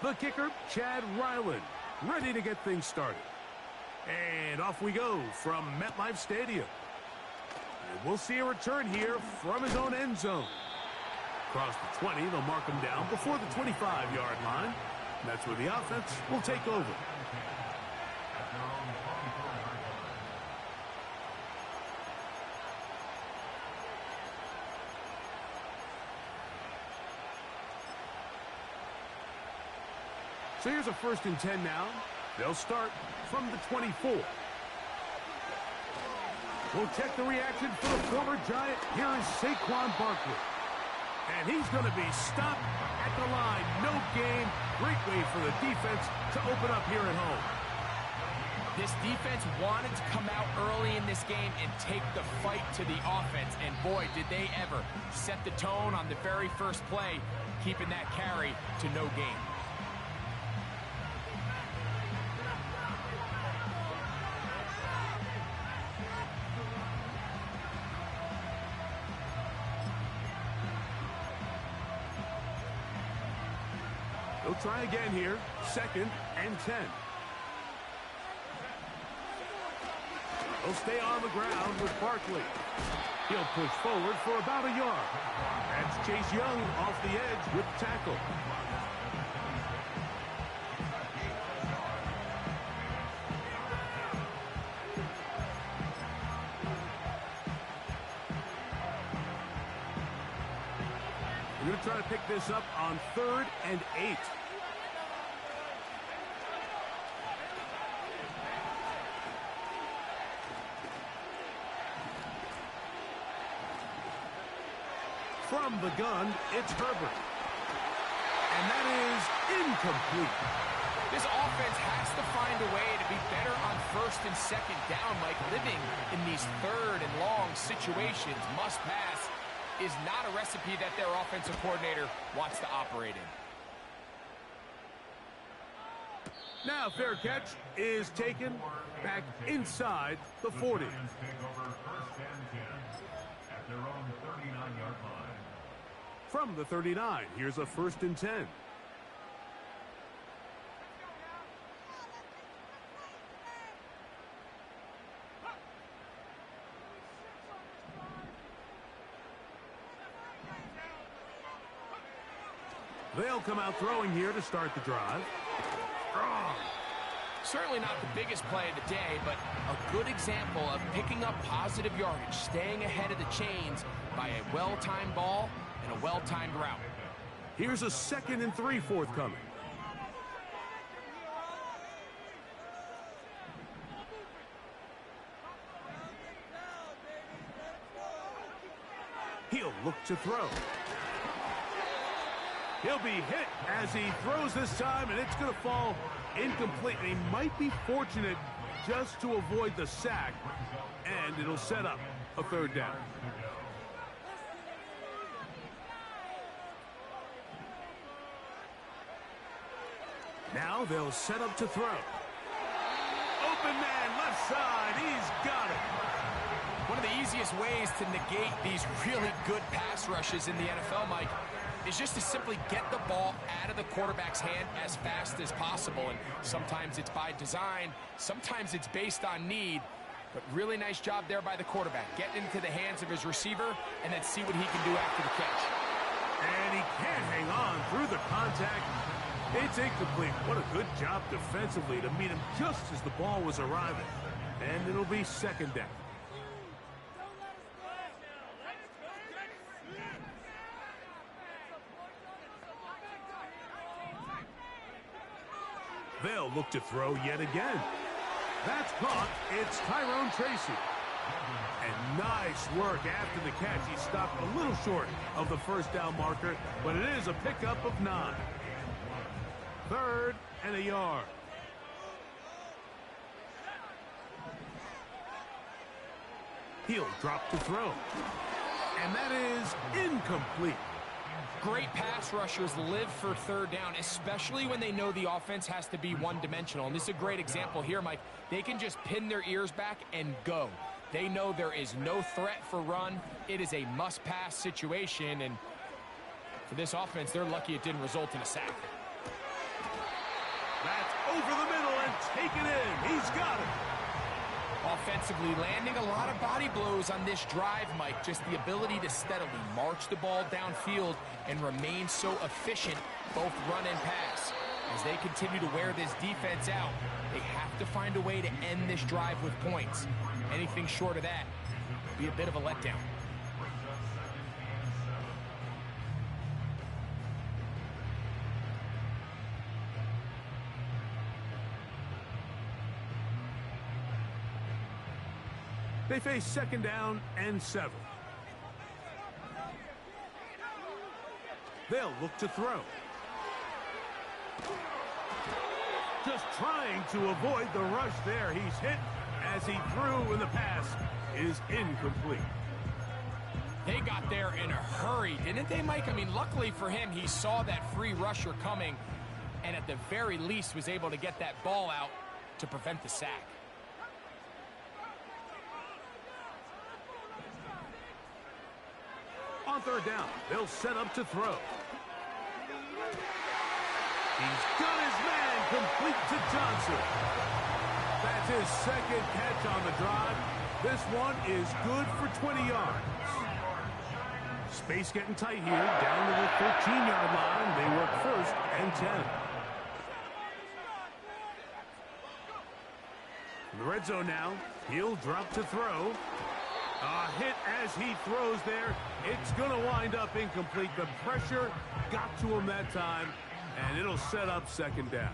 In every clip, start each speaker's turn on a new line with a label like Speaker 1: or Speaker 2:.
Speaker 1: The kicker, Chad Ryland, ready to get things started. And off we go from MetLife Stadium. And we'll see a return here from his own end zone. Across the 20, they'll mark him down before the 25-yard line. And that's where the offense will take over. So here's a 1st and 10 now. They'll start from the 24. We'll check the reaction for the former Giant. Here is Saquon Barkley. And he's going to be stopped at the line. No gain. Great way for the defense to open up here at home.
Speaker 2: This defense wanted to come out early in this game and take the fight to the offense. And boy, did they ever set the tone on the very first play, keeping that carry to no gain.
Speaker 1: They'll try again here. 2nd and 10. They'll stay on the ground with Barkley. He'll push forward for about a yard. That's Chase Young off the edge with the tackle. We're going to try to pick this up on 3rd and 8. From the gun, it's Herbert. And that is incomplete.
Speaker 2: This offense has to find a way to be better on 1st and 2nd down, Mike. Living in these 3rd and long situations, must pass, is not a recipe that their offensive coordinator wants to operate in.
Speaker 1: Now fair catch is taken back inside the 40. From the 39, here's a 1st and 10. They'll come out throwing here to start the drive. Strong.
Speaker 2: Certainly not the biggest play of the day, but a good example of picking up positive yardage, staying ahead of the chains by a well-timed ball and a well-timed route.
Speaker 1: Here's a 2nd and 3 forthcoming. He'll look to throw. He'll be hit as he throws this time, and it's going to fall incomplete. And he might be fortunate just to avoid the sack, and it'll set up a 3rd down. Now they'll set up to throw. Open man, left side, he's got it.
Speaker 2: One of the easiest ways to negate these really good pass rushes in the NFL, Mike, is just to simply get the ball out of the quarterback's hand as fast as possible. And sometimes it's by design, sometimes it's based on need. But really nice job there by the quarterback, getting into the hands of his receiver and then see what he can do after the catch.
Speaker 1: And he can't hang on through the contact. It's incomplete. What a good job defensively to meet him just as the ball was arriving. And it'll be 2nd down. They'll look to throw yet again. That's caught. It's Tyrone Tracy. And nice work after the catch. He stopped a little short of the 1st down marker, but it is a pickup of 9. 3rd and a yard. He'll drop to throw. And that is incomplete.
Speaker 2: Great pass rushers live for 3rd down, especially when they know the offense has to be one-dimensional. And this is a great example here, Mike. They can just pin their ears back and go. They know there is no threat for run. It is a must-pass situation, and for this offense, they're lucky it didn't result in a sack.
Speaker 1: over the middle and take it in. He's got it.
Speaker 2: Offensively, landing a lot of body blows on this drive, Mike. Just the ability to steadily march the ball downfield and remain so efficient, both run and pass. As they continue to wear this defense out, they have to find a way to end this drive with points. Anything short of that would be a bit of a letdown.
Speaker 1: They face 2nd down and 7. They'll look to throw. Just trying to avoid the rush there. He's hit as he threw, and the pass is incomplete.
Speaker 2: They got there in a hurry, didn't they, Mike? I mean, luckily for him, he saw that free rusher coming, and at the very least was able to get that ball out to prevent the sack.
Speaker 1: On 3rd down, they'll set up to throw. He's got his man complete to Johnson. That's his 2nd catch on the drive. This one is good for 20 yards. Space getting tight here, down to the 13-yard line. They work 1st and 10. In the red zone now, he'll drop to throw. A hit as he throws there. It's going to wind up incomplete. The pressure got to him that time, and it'll set up 2nd down.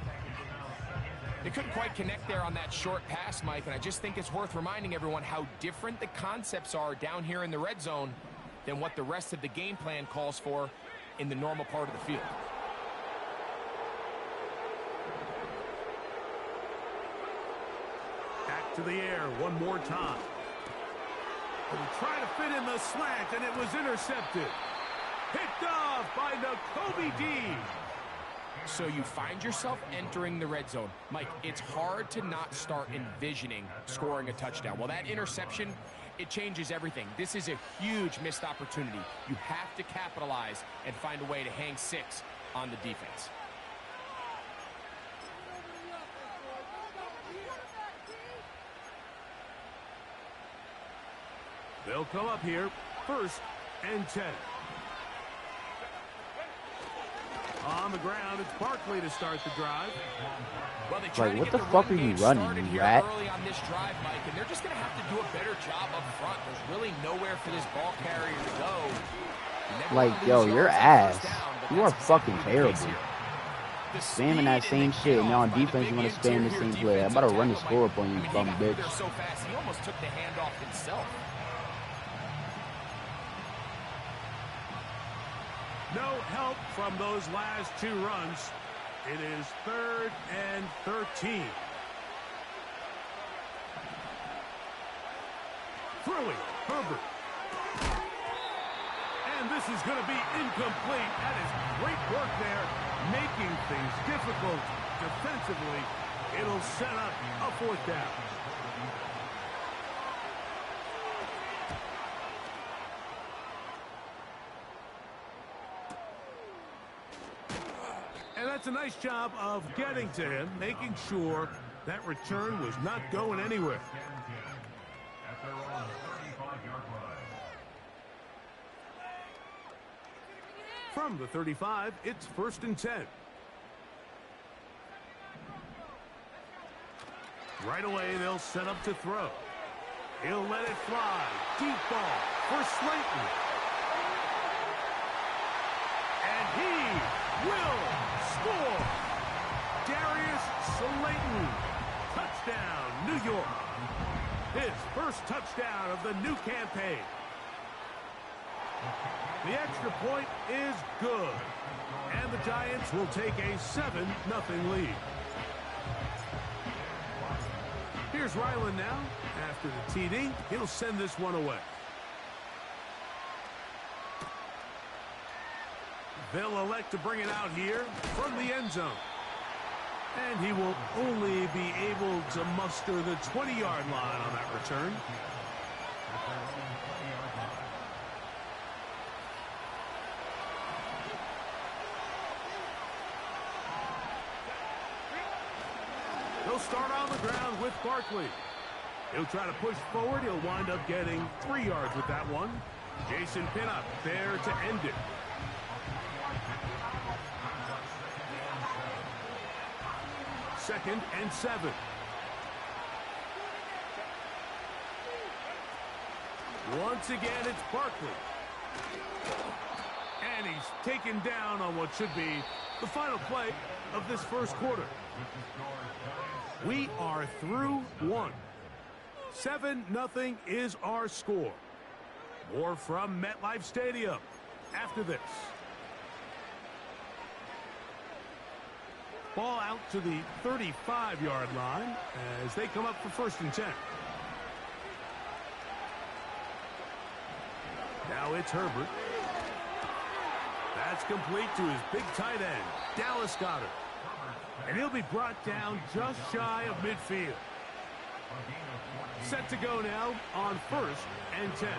Speaker 2: They couldn't quite connect there on that short pass, Mike, and I just think it's worth reminding everyone how different the concepts are down here in the red zone than what the rest of the game plan calls for in the normal part of the field.
Speaker 1: Back to the air one more time. He tried to fit in the slant, and it was intercepted. Picked off by Nakobe Dean.
Speaker 2: So you find yourself entering the red zone. Mike, it's hard to not start envisioning scoring a touchdown. Well, that interception, it changes everything. This is a huge missed opportunity. You have to capitalize and find a way to hang 6 on the defense.
Speaker 1: They'll come up here, 1st and 10. On the ground, it's Barkley to start the drive.
Speaker 2: Well, they try
Speaker 3: Like,
Speaker 2: to
Speaker 3: what
Speaker 2: get
Speaker 3: the fuck are you running, you rat?
Speaker 2: early on this drive, Mike, and they're just going to have to do a better job up front. There's really nowhere for this ball carrier to go.
Speaker 3: Like, yo, your ass. You are fucking terrible. Spamming that same shit, and now on defense you want to spam the same play. I'm about to run the score up on you, bum bitch.
Speaker 2: They're so fast, he almost took the handoff himself.
Speaker 1: No help from those last 2 runs. It is 3rd and 13. Throwing, Herbert. And this is going to be incomplete. That is great work there, making things difficult defensively. It'll set up a 4th down. And that's a nice job of getting to him, making sure that return was not going anywhere. From the 35, it's 1st and 10. Right away, they'll set up to throw. He'll let it fly. Deep ball for Slayton. And he will score. Darius Slayton. Touchdown, New York. His first touchdown of the new campaign. The extra point is good. And the Giants will take a 7-0 lead. Here's Ryland now. After the TD, he'll send this one away. They'll elect to bring it out here from the end zone. And he will only be able to muster the 20-yard line on that return. start on the ground with Barkley. He'll try to push forward. He'll wind up getting 3 yards with that one. Jason Pinnock there to end it. Second and 7. Once again, it's Barkley. And he's taken down on what should be the final play of this first quarter. We are through 1. 7-0 is our score. More from MetLife Stadium after this. Ball out to the 35-yard line as they come up for 1st and 10. Now it's Herbert. That's complete to his big tight end, Dallas Goedert. And he'll be brought down just shy of midfield. Set to go now on 1st and 10.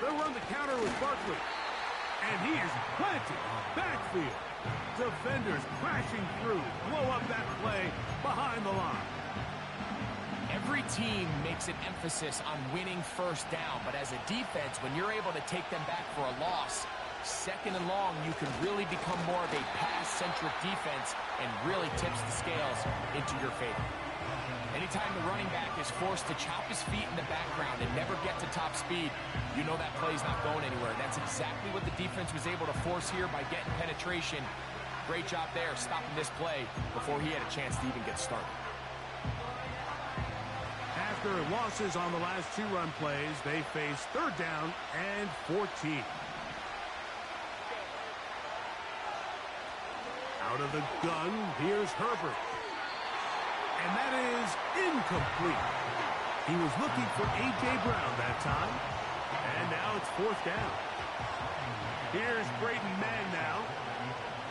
Speaker 1: They'll run the counter with Barkley. And he is planted backfield. Defenders crashing through. Blow up that play behind the line.
Speaker 2: Every team makes an emphasis on winning 1st down, but as a defense, when you're able to take them back for a loss, 2nd and long, you can really become more of a pass-centric defense and really tips the scales into your favor. Anytime the running back is forced to chop his feet in the background and never get to top speed, you know that play's not going anywhere. That's exactly what the defense was able to force here by getting penetration. Great job there stopping this play before he had a chance to even get started.
Speaker 1: After losses on the last 2 run plays, they face 3rd down and 14. Out of the gun, here's Herbert. And that is incomplete. He was looking for A.J. Brown that time. And now it's 4th down. Here's Braden Mann now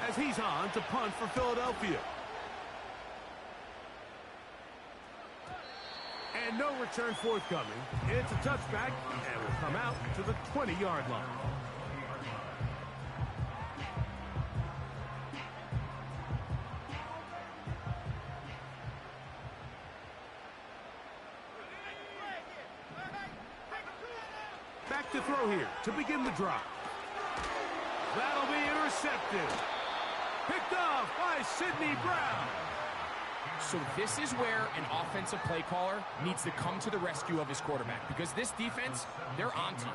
Speaker 1: as he's on to punt for Philadelphia. And no return forthcoming. It's a touchback and will come out to the 20-yard line. Back to throw here to begin the drive. That'll be intercepted. Picked off by Sidney Brown.
Speaker 2: So this is where an offensive play caller needs to come to the rescue of his quarterback, because this defense, they're onto you.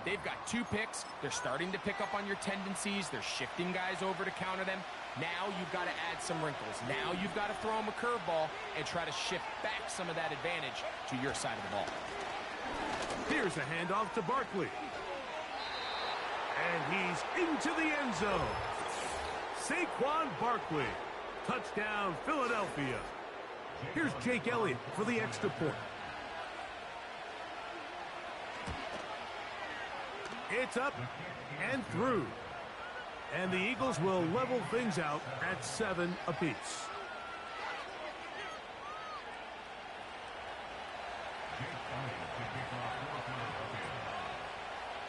Speaker 2: They've got 2 picks. They're starting to pick up on your tendencies. They're shifting guys over to counter them. Now you've got to add some wrinkles. Now you've got to throw them a curveball and try to shift back some of that advantage to your side of the ball.
Speaker 1: Here's a handoff to Barkley. And he's into the end zone. Saquon Barkley. Touchdown, Philadelphia. Here's Jake Elliott for the extra point. It's up and through. And the Eagles will level things out at 7 apiece.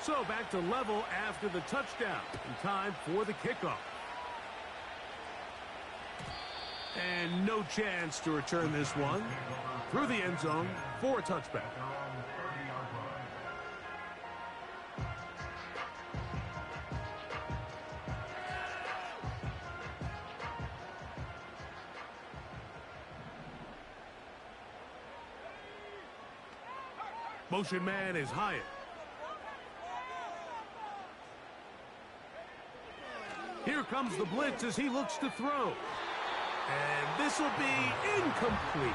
Speaker 1: So back to level after the touchdown. In time for the kickoff. And no chance to return this one. Through the end zone for a touchback. Motion man is Hyatt. Here comes the blitz as he looks to throw. And this will be incomplete.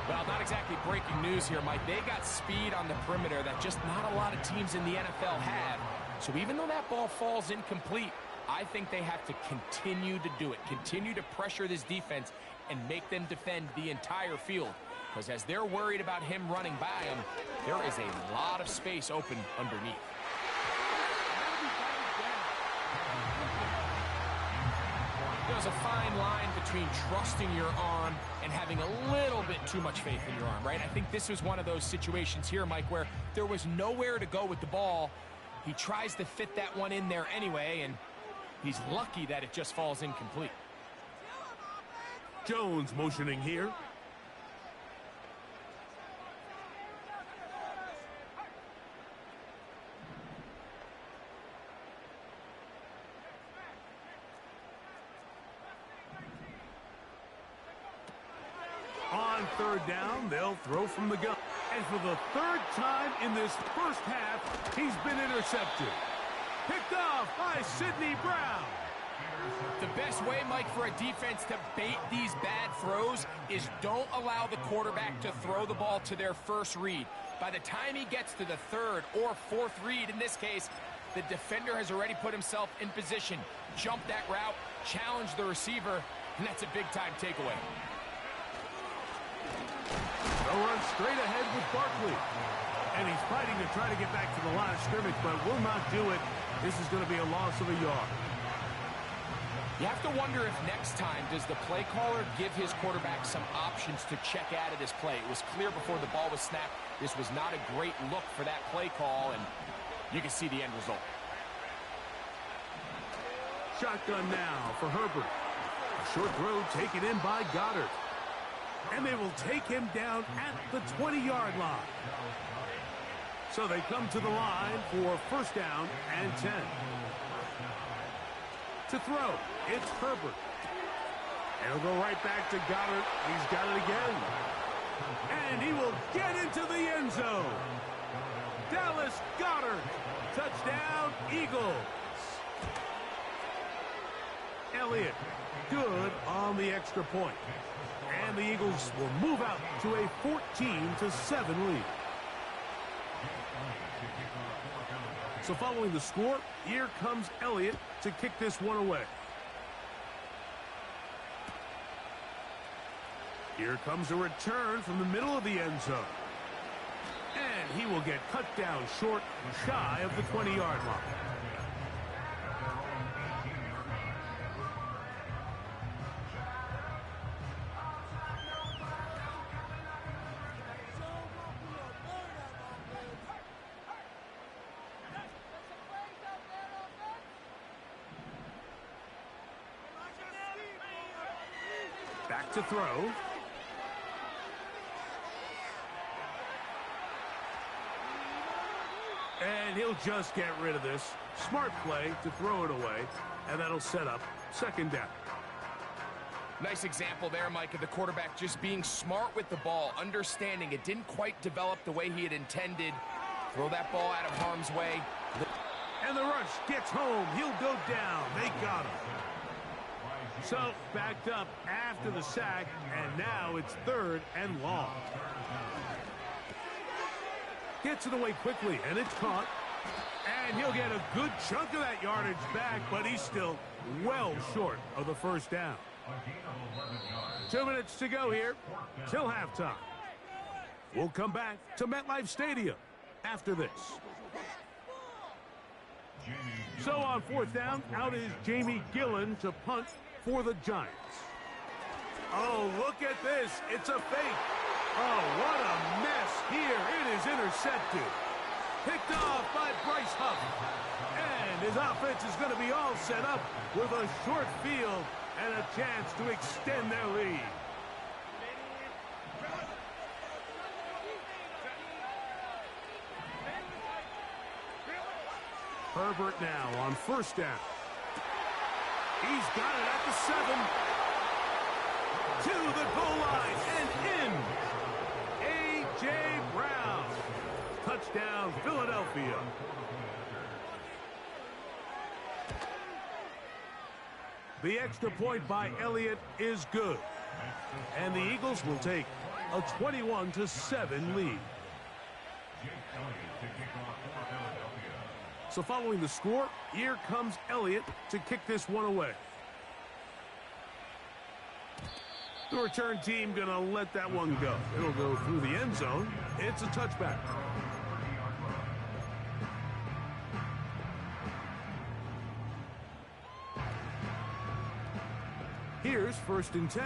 Speaker 2: Well, not exactly breaking news here, Mike. They got speed on the perimeter that just not a lot of teams in the NFL have. So even though that ball falls incomplete, I think they have to continue to do it. Continue to pressure this defense and make them defend the entire field. Because as they're worried about him running by them, there is a lot of space open underneath. There's a fine line between trusting your arm and having a little bit too much faith in your arm, right? I think this was one of those situations here, Mike, where there was nowhere to go with the ball. He tries to fit that one in there anyway, and He's lucky that it just falls incomplete.
Speaker 1: Jones motioning here. On third down, they'll throw from the gun. And for the third time in this first half, he's been intercepted. Picked off by Sidney Brown.
Speaker 2: The best way, Mike, for a defense to bait these bad throws is don't allow the quarterback to throw the ball to their first read. By the time he gets to the third or fourth read, in this case, the defender has already put himself in position, jump that route, challenge the receiver, and that's a big-time takeaway.
Speaker 1: They'll run straight ahead with Barkley. And he's fighting to try to get back to the line of scrimmage, but will not do it. This is going to be a loss of a yard.
Speaker 2: You have to wonder if next time, does the play caller give his quarterback some options to check out of this play? It was clear before the ball was snapped, this was not a great look for that play call, and you can see the end result.
Speaker 1: Shotgun now for Herbert. A short throw taken in by Goddard. And they will take him down at the 20-yard line. So they come to the line for first down and 10. To throw, it's Herbert. And he'll go right back to Goddard. He's got it again. And he will get into the end zone. Dallas Goddard. Touchdown, Eagles. Elliott, good on the extra point. And the Eagles will move out to a 14-7 lead. So following the score, here comes Elliott to kick this one away. Here comes a return from the middle of the end zone. And he will get cut down short, shy of the 20-yard line. Back to throw. And he'll just get rid of this. Smart play to throw it away, and that'll set up second down.
Speaker 2: Nice example there, Mike, of the quarterback just being smart with the ball, understanding it didn't quite develop the way he had intended. Throw that ball out of harm's way.
Speaker 1: And the rush gets home. He'll go down. They got him. So, backed up after the sack, and now it's third and long. Gets it away quickly, and it's caught. And he'll get a good chunk of that yardage back, but he's still well short of the first down. 2 minutes to go here till halftime. We'll come back to MetLife Stadium after this. So on fourth down, out is Jamie Gillen to punt for the Giants. Oh, look at this. It's a fake. Oh, what a mess here. It is intercepted. Picked off by Bryce Huff. And his offense is going to be all set up with a short field and a chance to extend their lead. Herbert now on first down. He's got it at the 7. To the goal line and in. A.J. Brown. Touchdown, Philadelphia. The extra point by Elliott is good. And the Eagles will take a 21-7 lead. So following the score, here comes Elliott to kick this one away. The return team going to let that one go. It'll go through the end zone. It's a touchback. Here's first and 10.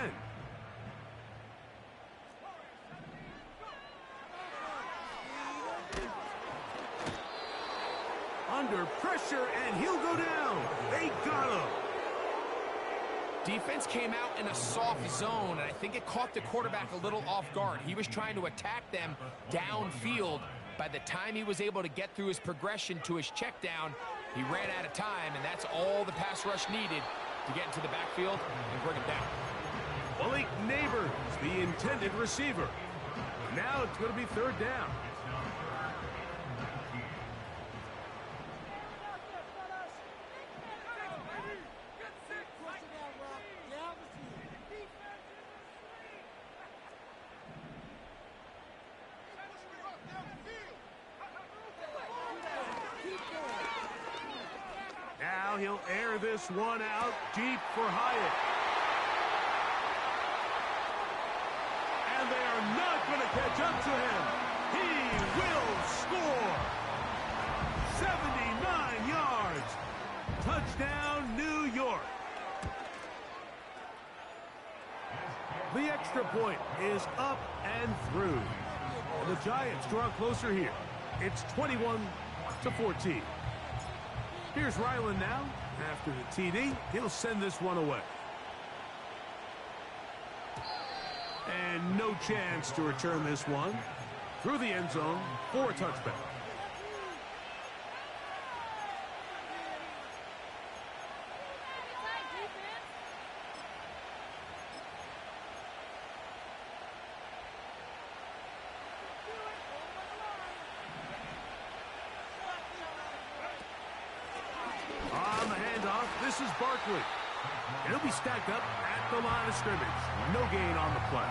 Speaker 1: under pressure, and he'll go down. They got him.
Speaker 2: Defense came out in a soft zone, and I think it caught the quarterback a little off guard. He was trying to attack them downfield. By the time he was able to get through his progression to his check down, he ran out of time, and that's all the pass rush needed to get into the backfield and bring him down.
Speaker 1: Malik Neighbors, the intended receiver. Now it's going to be third down. Now he'll air this one out deep for Hyatt. And they are not going to catch up to him. He will score. 79 yards. Touchdown, New York. The extra point is up and through. And the Giants draw closer here. It's 21-14. Here's Ryland now. After the TD, he'll send this one away. And no chance to return this one. Through the end zone for a touchback. On the handoff, this is Barkley. And he'll be stacked up at the line of scrimmage. No gain on the play.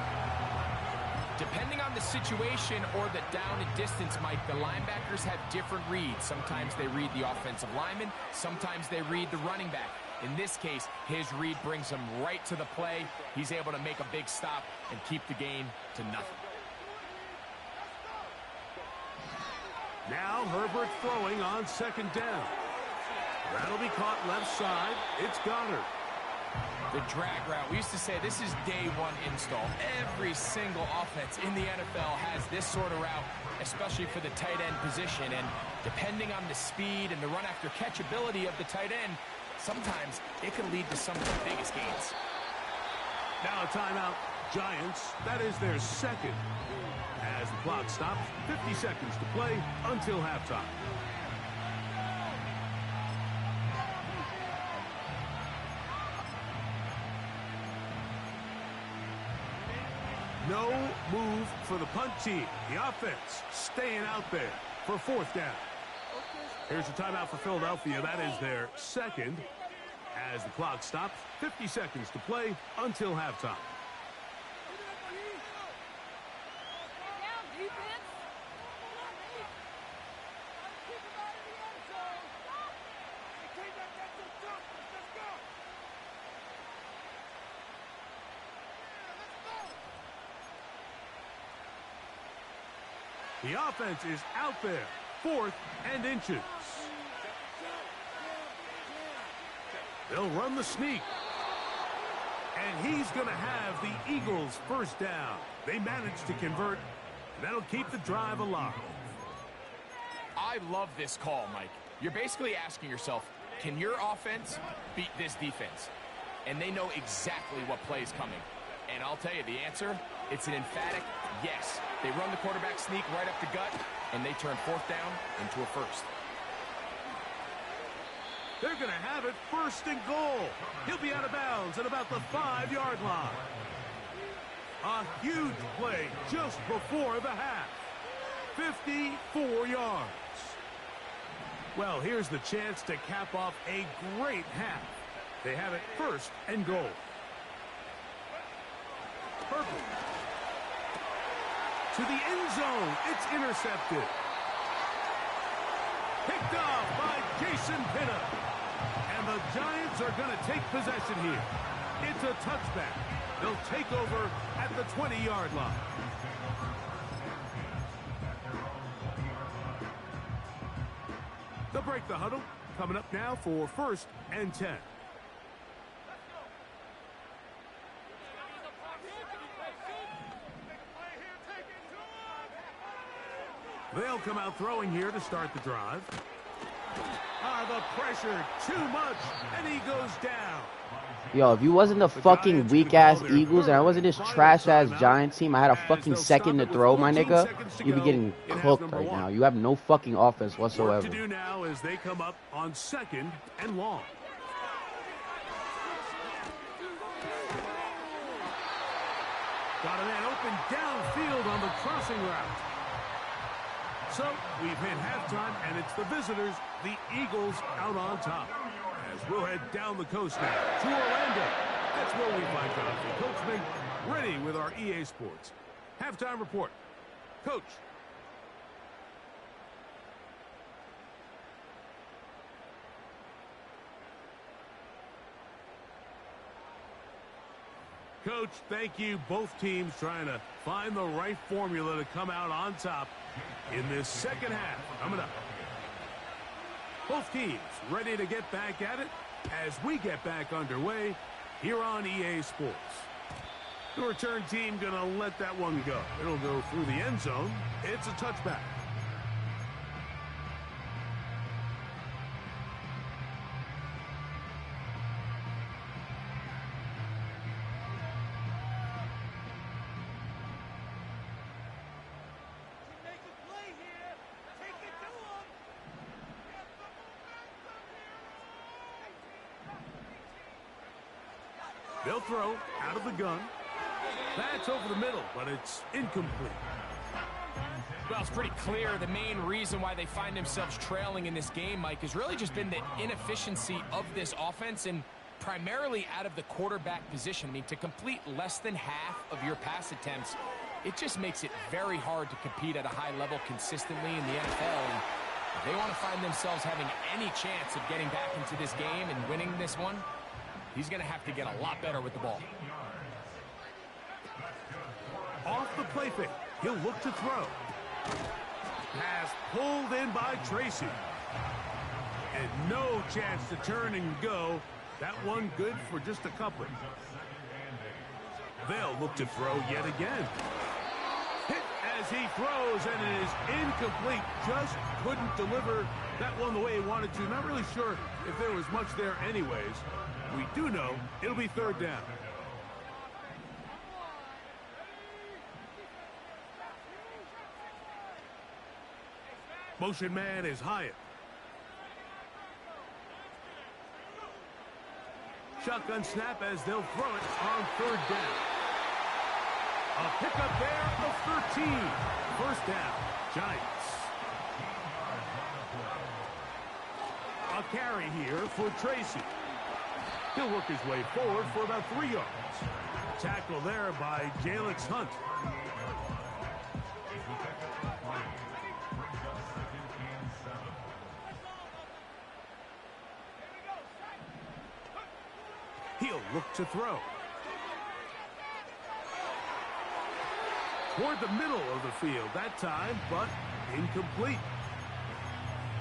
Speaker 2: Depending on the situation or the down and distance, Mike, the linebackers have different reads. Sometimes they read the offensive lineman. Sometimes they read the running back. In this case, his read brings him right to the play. He's able to make a big stop and keep the gain to nothing.
Speaker 1: Now Herbert throwing on second down. That'll be caught left side. It's Goddard.
Speaker 2: The drag route. We used to say this is day one install. Every single offense in the NFL has this sort of route, especially for the tight end position. And depending on the speed and the run after catch ability of the tight end, sometimes it can lead to some of the biggest gains.
Speaker 1: Now a timeout. Giants, that is their second. As the clock stops, 50 seconds to play until halftime. No move for the punt team. The offense staying out there for fourth down. Here's a timeout for Philadelphia. That is their second. As the clock stops, 50 seconds to play until halftime. The offense is out there, 4th and inches. They'll run the sneak. And he's going to have the Eagles first down. They managed to convert. That'll keep the drive alive.
Speaker 2: I love this call, Mike. You're basically asking yourself, can your offense beat this defense? And they know exactly what play is coming. And I'll tell you the answer, it's an emphatic yes. They run the quarterback sneak right up the gut, and they turn fourth down into a first.
Speaker 1: They're going to have it first and goal. He'll be out of bounds at about the 5-yard line. A huge play just before the half. 54 yards. Well, here's the chance to cap off a great half. They have it first and goal. Purple. To the end zone. It's intercepted. Picked off by Jason Pitta. And the Giants are going to take possession here. It's a touchback. They'll take over at the 20-yard line. They'll break the huddle. Coming up now for 1st and 10. They'll come out throwing here to start the drive. The pressure too much, and he goes down.
Speaker 3: Yo, if you wasn't the fucking weak-ass Eagles and I wasn't this trash-ass Giants team, I had a fucking second to throw, my nigga, you'd be getting cooked right now. You have no fucking offense whatsoever.
Speaker 1: Work to do now as they come up on 2nd and long. Got a man open downfield on the crossing route. So we've hit halftime, and it's the visitors, the Eagles, out on top. As we'll head down the coast now to Orlando. That's where we find Jonathan Coachman ready with our EA Sports halftime report. Coach. Coach, thank you. Both teams trying to find the right formula to come out on top in this second half. Coming up. Both teams ready to get back at it as we get back underway here on EA Sports. The return team going to let that one go. It'll go through the end zone. It's a touchback. They'll throw out of the gun. That's over the middle, but it's incomplete.
Speaker 2: Well, it's pretty clear the main reason why they find themselves trailing in this game, Mike, has really just been the inefficiency of this offense and primarily out of the quarterback position. I mean, to complete less than half of your pass attempts, it just makes it very hard to compete at a high level consistently in the NFL. And if they want to find themselves having any chance of getting back into this game and winning this one, he's going to have to get a lot better with the ball.
Speaker 1: Off the play fake. He'll look to throw. Pass pulled in by Tracy. And no chance to turn and go. That one good for just a couple. They'll look to throw yet again. Hit as he throws, and it is incomplete. Just couldn't deliver that one the way he wanted to. Not really sure if there was much there anyways. We do know it'll be 3rd down. Motion man is Hyatt. Shotgun snap as they'll throw it on 3rd down. A pickup there of 13. 1st down, Giants. A carry here for Tracy. He'll work his way forward for about 3 yards. Tackle there by Jalix Hunt. He'll look to throw. Toward the middle of the field that time, but incomplete.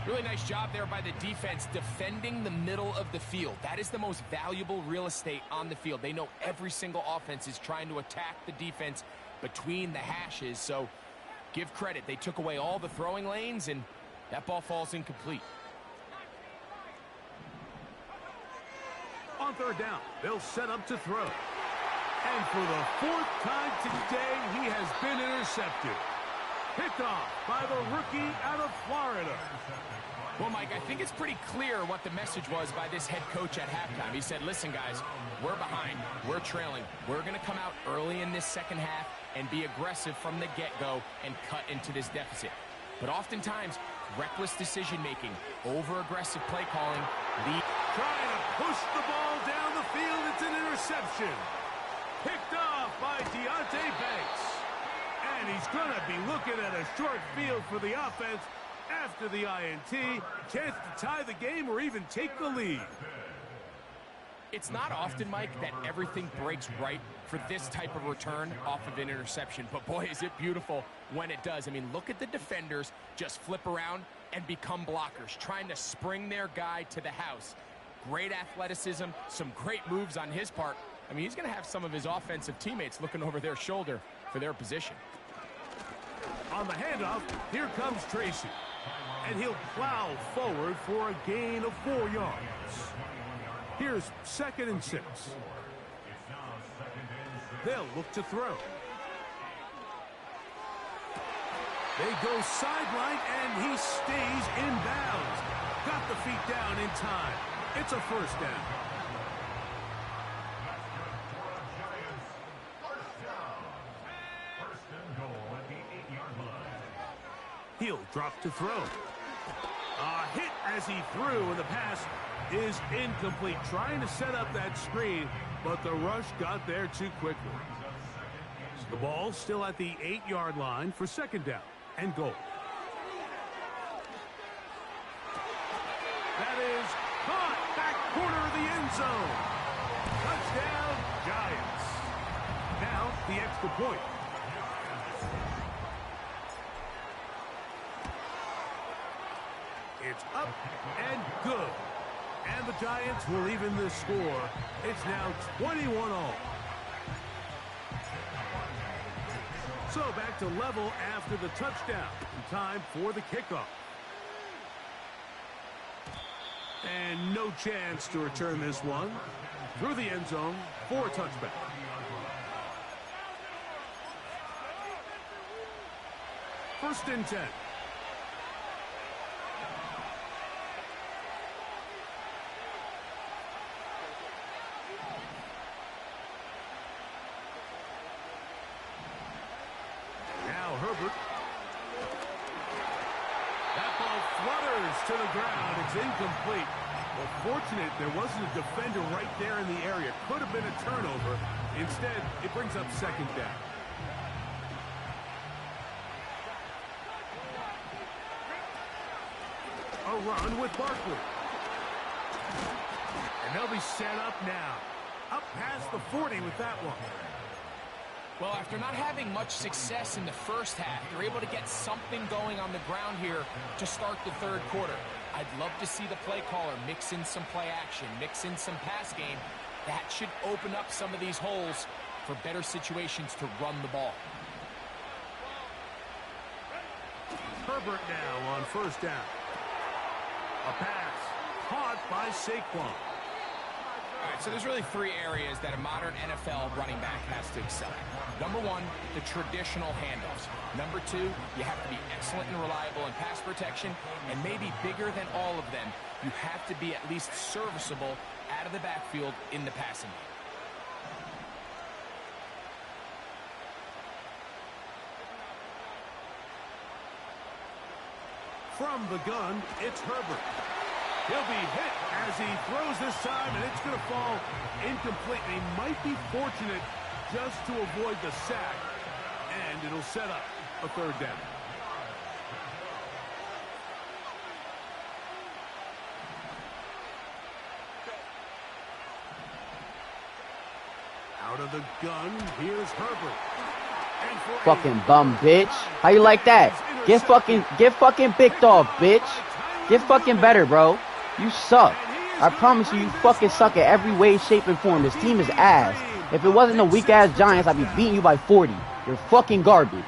Speaker 2: Really nice job there by the defense defending the middle of the field. That is the most valuable real estate on the field. They know every single offense is trying to attack the defense between the hashes. So give credit. They took away all the throwing lanes, and that ball falls incomplete.
Speaker 1: On 3rd down, they'll set up to throw. And for the 4th time today, he has been intercepted. Picked off by the rookie out of Florida.
Speaker 2: Well, Mike, I think it's pretty clear what the message was by this head coach at halftime. He said, listen, guys, we're behind. We're trailing. We're going to come out early in this second half and be aggressive from the get-go and cut into this deficit. But oftentimes, reckless decision-making, over-aggressive play calling,
Speaker 1: trying to push the ball down the field. It's an interception. Picked off by Deontay Banks. And he's going to be looking at a short field for the offense after the INT. Chance to tie the game or even take the lead.
Speaker 2: It's not often, Mike, that everything breaks right for this type of return off of an interception. But, boy, is it beautiful when it does. I mean, look at the defenders just flip around and become blockers, trying to spring their guy to the house. Great athleticism, some great moves on his part. I mean, he's going to have some of his offensive teammates looking over their shoulder for their position.
Speaker 1: On the handoff, here comes Tracy. And he'll plow forward for a gain of 4 yards. Here's 2nd and 6. They'll look to throw. They go sideline, and he stays in bounds. Got the feet down in time. It's a first down. He'll drop to throw. A hit as he threw, and the pass is incomplete. Trying to set up that screen, but the rush got there too quickly. So the ball still at the 8-yard line for 2nd down and goal. That is caught back corner of the end zone. Touchdown, Giants. Now the extra point. It's up and good. And the Giants will even the score. It's now 21-all. So back to level after the touchdown. Time for the kickoff. And no chance to return this one. Through the end zone for a touchback. First and 10. Herbert. That ball flutters to the ground. It's incomplete. Well, fortunate there wasn't a defender right there in the area. Could have been a turnover. Instead, it brings up 2nd down. A run with Barkley. And they'll be set up now. Up past the 40 with that one.
Speaker 2: Well, after not having much success in the first half, they're able to get something going on the ground here to start the 3rd quarter. I'd love to see the play caller mix in some play action, mix in some pass game. That should open up some of these holes for better situations to run the ball.
Speaker 1: Herbert now on 1st down. A pass caught by Saquon.
Speaker 2: All right, so there's really 3 areas that a modern NFL running back has to excel at. Number 1, the traditional handoffs. Number 2, you have to be excellent and reliable in pass protection. And maybe bigger than all of them, you have to be at least serviceable out of the backfield in the passing game.
Speaker 1: From the gun, it's Herbert. He'll be hit as he throws this time, and it's going to fall incomplete. And he might be fortunate just to avoid the sack, and it'll set up a 3rd down. Out of the gun, here's Herbert.
Speaker 3: Fucking bum, bitch. How you like that? Get fucking picked off, bitch. Get fucking better, bro. You suck. I promise you fucking suck at every way, shape, and form. This team is ass. If it wasn't the weak-ass Giants, I'd be beating you by 40. You're fucking garbage.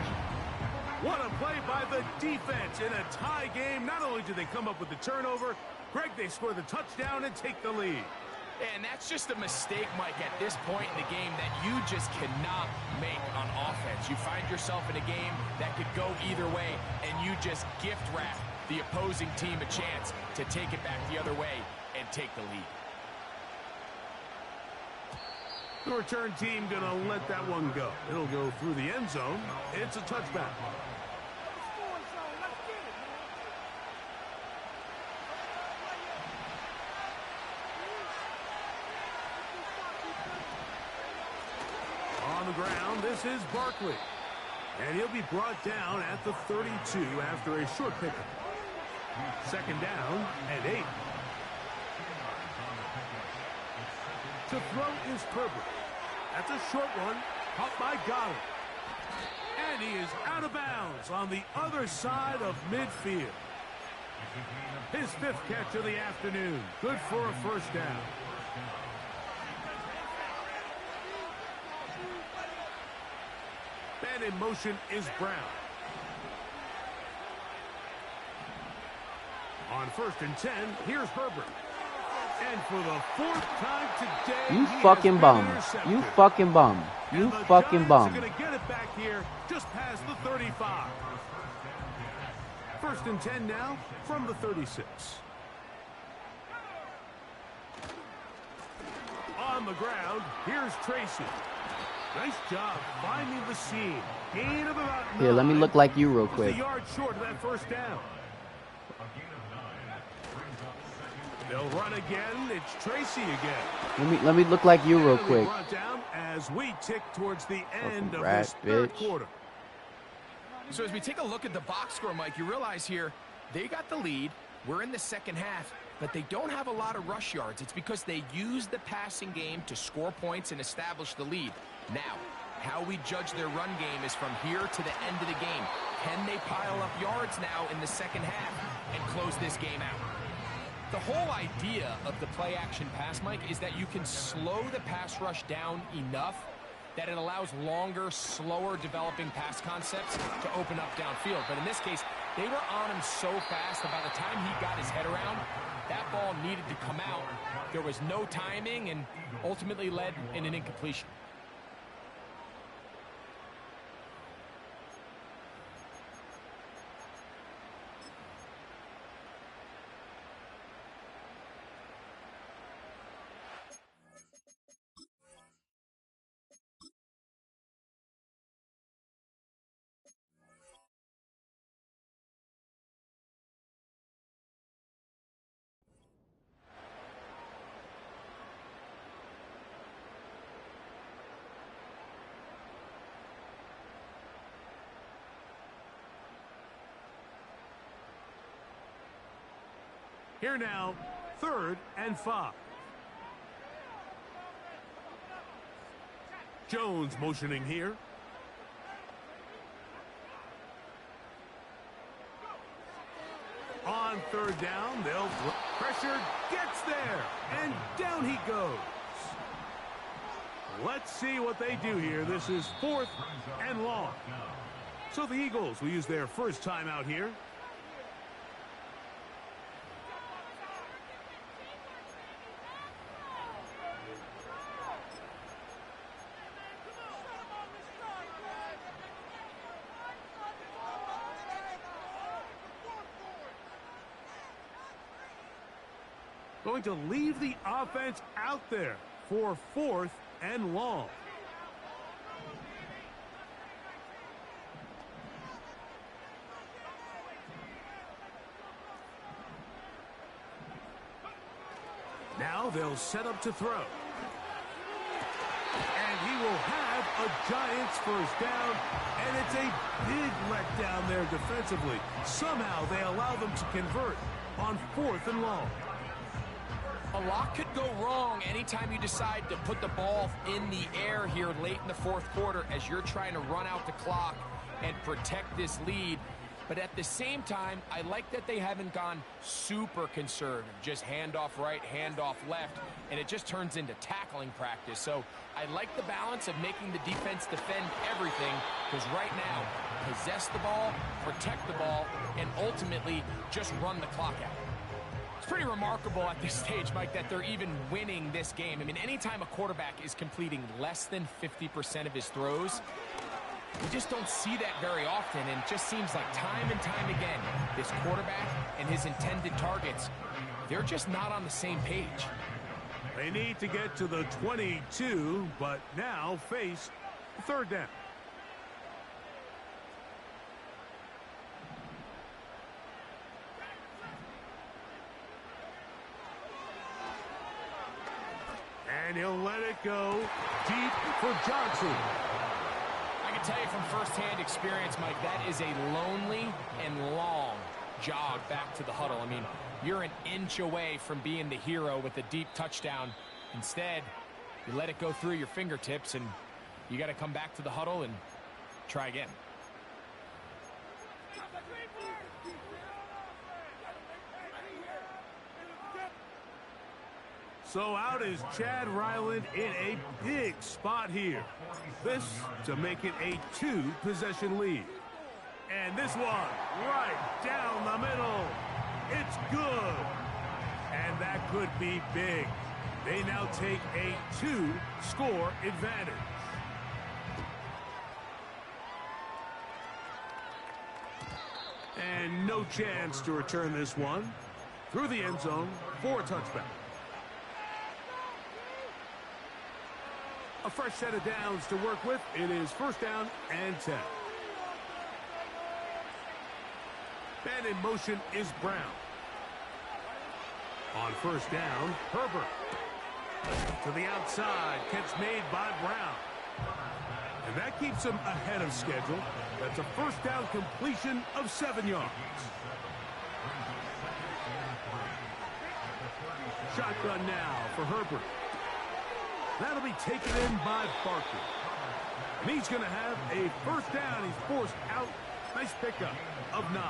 Speaker 1: What a play by the defense in a tie game. Not only do they come up with the turnover, Greg, they score the touchdown and take the lead.
Speaker 2: And that's just a mistake, Mike, at this point in the game that you just cannot make on offense. You find yourself in a game that could go either way, and you just gift wrap the opposing team a chance to take it back the other way and take the lead.
Speaker 1: The return team going to let that one go. It'll go through the end zone. It's a touchback. On the ground, this is Barkley. And he'll be brought down at the 32 after a short pickup. 2nd down and 8. To throw is Herbert. That's a short one, caught by Goddard. And he is out of bounds on the other side of midfield. His 5th catch of the afternoon. Good for a 1st down. And in motion is Brown. On 1st and 10, here's Herbert. And for the 4th time today,
Speaker 3: you fucking bum. You fucking bum. You fucking bum.
Speaker 1: Going to get it back here just past the 35. 1st and 10 now from the 36. On the ground, here's Tracy. Nice job finding the seam. Gain of about 9.
Speaker 3: Here, let me look like you real quick.
Speaker 1: A yard short of that 1st down. They'll run again. It's Tracy again.
Speaker 3: Let me look like you real quick.
Speaker 1: Brought down as we tick towards the end of
Speaker 3: rat,
Speaker 1: this 3rd
Speaker 3: bitch.
Speaker 1: quarter.
Speaker 2: So as we take a look at the box score, Mike, you realize here they got the lead. We're in the 2nd half, but they don't have a lot of rush yards. It's because they use the passing game to score points and establish the lead. Now, how we judge their run game is from here to the end of the game. Can they pile up yards now in the 2nd half and close this game out? The whole idea of the play-action pass, Mike, is that you can slow the pass rush down enough that it allows longer, slower developing pass concepts to open up downfield. But in this case, they were on him so fast that by the time he got his head around, that ball needed to come out. There was no timing and ultimately led in an incompletion.
Speaker 1: Here now, 3rd and 5. Jones motioning here. On 3rd down, they'll pressure, gets there, and down he goes. Let's see what they do here. This is 4th and long. So the Eagles will use their first timeout here. Going to leave the offense out there for 4th and long. Now they'll set up to throw. And he will have a Giants first down, and it's a big letdown there defensively. Somehow they allow them to convert on 4th and long.
Speaker 2: A lot could go wrong anytime you decide to put the ball in the air here late in the 4th quarter as you're trying to run out the clock and protect this lead. But at the same time, I like that they haven't gone super conservative, just handoff right, handoff left, and it just turns into tackling practice. So I like the balance of making the defense defend everything, because right now, possess the ball, protect the ball, and ultimately just run the clock out. It's pretty remarkable at this stage, Mike, that they're even winning this game. I mean, anytime a quarterback is completing less than 50% of his throws, we just don't see that very often, and it just seems like time and time again, this quarterback and his intended targets, they're just not on the same page.
Speaker 1: They need to get to the 22, but now face 3rd down. And he'll let it go deep for Johnson.
Speaker 2: I can tell you from firsthand experience, Mike, that is a lonely and long jog back to the huddle. I mean, you're an inch away from being the hero with a deep touchdown. Instead, you let it go through your fingertips, and you got to come back to the huddle and try again.
Speaker 1: So out is Chad Ryland in a big spot here. This to make it a 2-possession lead. And this one right down the middle. It's good. And that could be big. They now take a 2-score advantage. And no chance to return this one. Through the end zone for a touchback. A fresh set of downs to work with. It is 1st down and 10. And in motion is Brown. On 1st down, Herbert. To the outside, catch made by Brown. And that keeps him ahead of schedule. That's a 1st down completion of 7 yards. Shotgun now for Herbert. That'll be taken in by Barkley. And he's going to have a 1st down. He's forced out. Nice pickup of 9.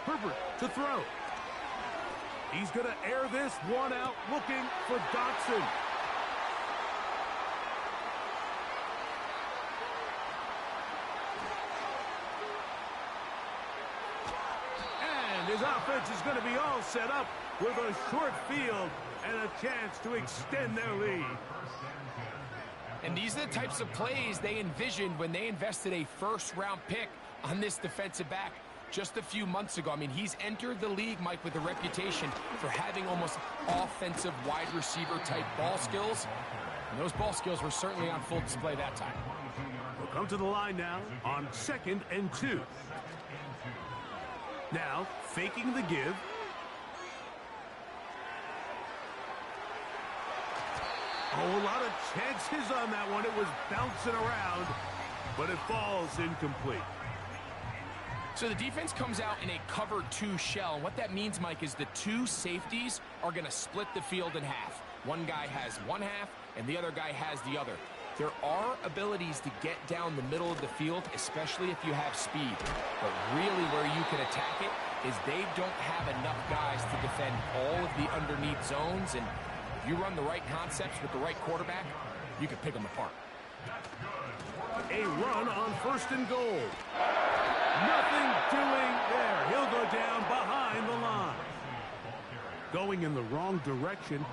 Speaker 1: Herbert to throw. He's going to air this one out, looking for Dotson. And his offense is going to be all set up with a short field and a chance to extend their lead.
Speaker 2: And these are the types of plays they envisioned when they invested a 1st-round pick on this defensive back just a few months ago. I mean, he's entered the league, Mike, with a reputation for having almost offensive wide receiver type ball skills. And those ball skills were certainly on full display that time.
Speaker 1: We'll come to the line now on 2nd and 2. Now, faking the give. Oh, a lot of chances on that one. It was bouncing around, but it falls incomplete.
Speaker 2: So the defense comes out in a cover 2 shell. And what that means, Mike, is the 2 safeties are going to split the field in half. One guy has one half, and the other guy has the other. There are abilities to get down the middle of the field, especially if you have speed. But really where you can attack it is they don't have enough guys to defend all of the underneath zones. And if you run the right concepts with the right quarterback, you can pick them apart.
Speaker 1: A run on 1st and goal. Nothing doing there. He'll go down behind the line. Going in the wrong direction.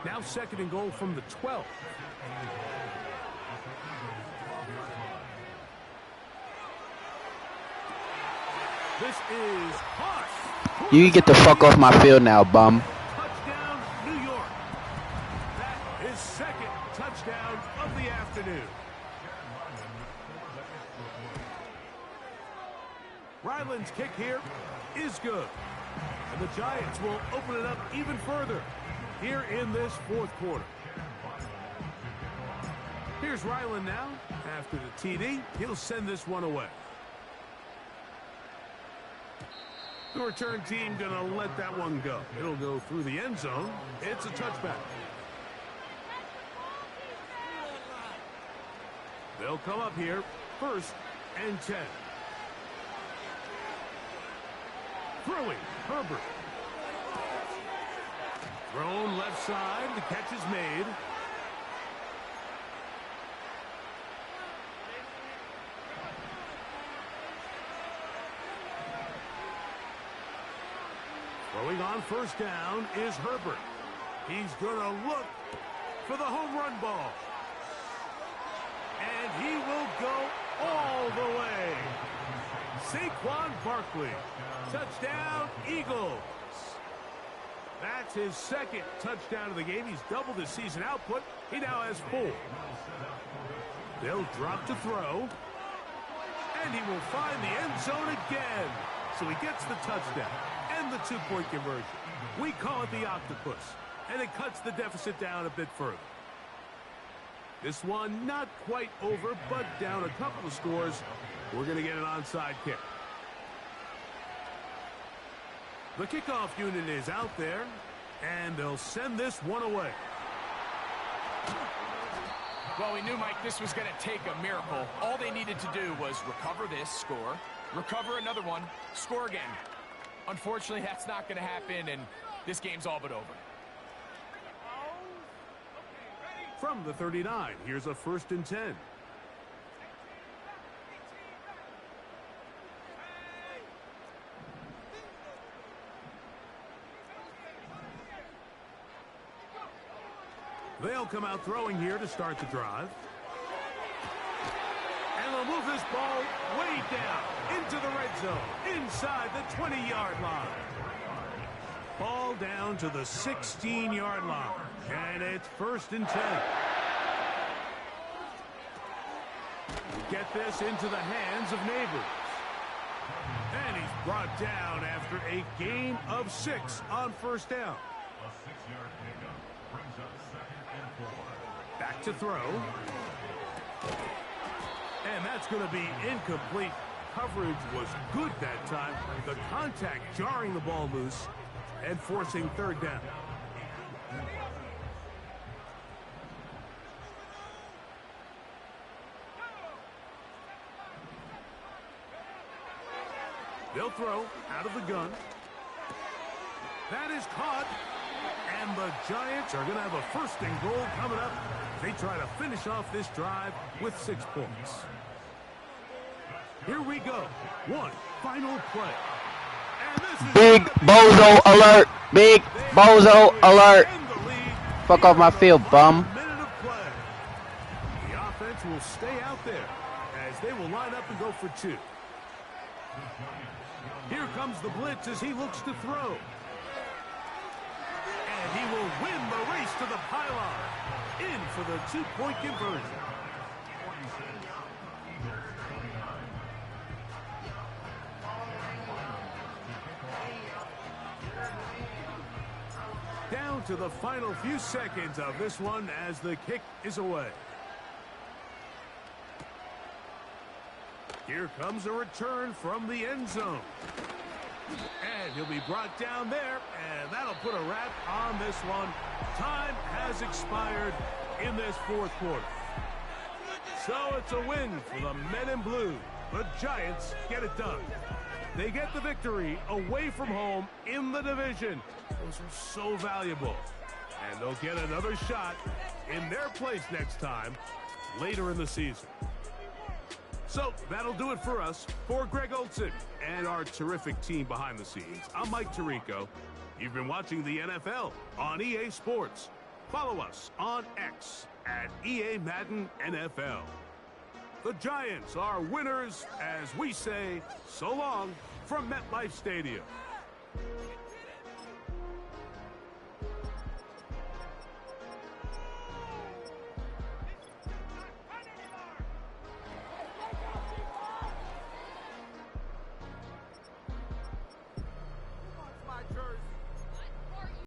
Speaker 1: Now 2nd and goal from the 12. This is Hush.
Speaker 3: You can get the fuck off my field now, bum.
Speaker 1: Touchdown, New York. That is 2nd touchdown of the afternoon. Ryland's kick here is good. And the Giants will open it up even further here in this 4th quarter. Here's Ryland now. After the TD, he'll send this one away. The return team going to let that one go. It'll go through the end zone. It's a touchback. They'll come up here 1st and 10. Throwing, Herbert. Thrown left side. The catch is made. Throwing on 1st down is Herbert. He's going to look for the home run ball. And he will go all the way. Saquon Barkley. Touchdown, Eagles. That's his 2nd touchdown of the game. He's doubled his season output. He now has 4. They'll drop to throw. And he will find the end zone again. So he gets the touchdown and the 2-point conversion. We call it the octopus. And it cuts the deficit down a bit further. This one not quite over, but down a couple of scores. We're going to get an onside kick. The kickoff unit is out there, and they'll send this one away.
Speaker 2: Well, we knew, Mike, this was going to take a miracle. All they needed to do was recover this, score, recover another one, score again. Unfortunately, that's not going to happen, and this game's all but over.
Speaker 1: From the 39, here's a 1st and 10. come out throwing here to start the drive. And they'll move this ball way down into the red zone, inside the 20-yard line. Ball down to the 16-yard line, and it's 1st and 10. Get this into the hands of Neighbors. And he's brought down after a gain of 6 on 1st down.
Speaker 4: A 6-yard pickup brings up 2nd and 4.
Speaker 1: Back to throw. And that's going to be incomplete. Coverage was good that time. The contact jarring the ball loose and forcing 3rd down. They'll throw out of the gun. That is caught. And the Giants are going to have a 1st and goal coming up. They try to finish off this drive with 6 points. Here we go. One final play. And this is
Speaker 3: Big bozo alert. Big bozo alert. Fuck off my field, bum.
Speaker 1: Minute of play. The offense will stay out there as they will line up and go for 2. Here comes the blitz as he looks to throw. And he will win the race to the pylon. In for the 2-point conversion. Down to the final few seconds of this one as the kick is away. Here comes a return from the end zone. And he'll be brought down there, and that'll put a wrap on this one. Time has expired in this 4th quarter. So it's a win for the men in blue. The Giants get it done. They get the victory away from home in the division. Those are so valuable. And they'll get another shot in their place next time later in the season. So that'll do it for us. For Greg Olson and our terrific team behind the scenes, I'm Mike Tirico. You've been watching the NFL on EA Sports. Follow us on X at EA Madden NFL. The Giants are winners as we say so long from MetLife Stadium.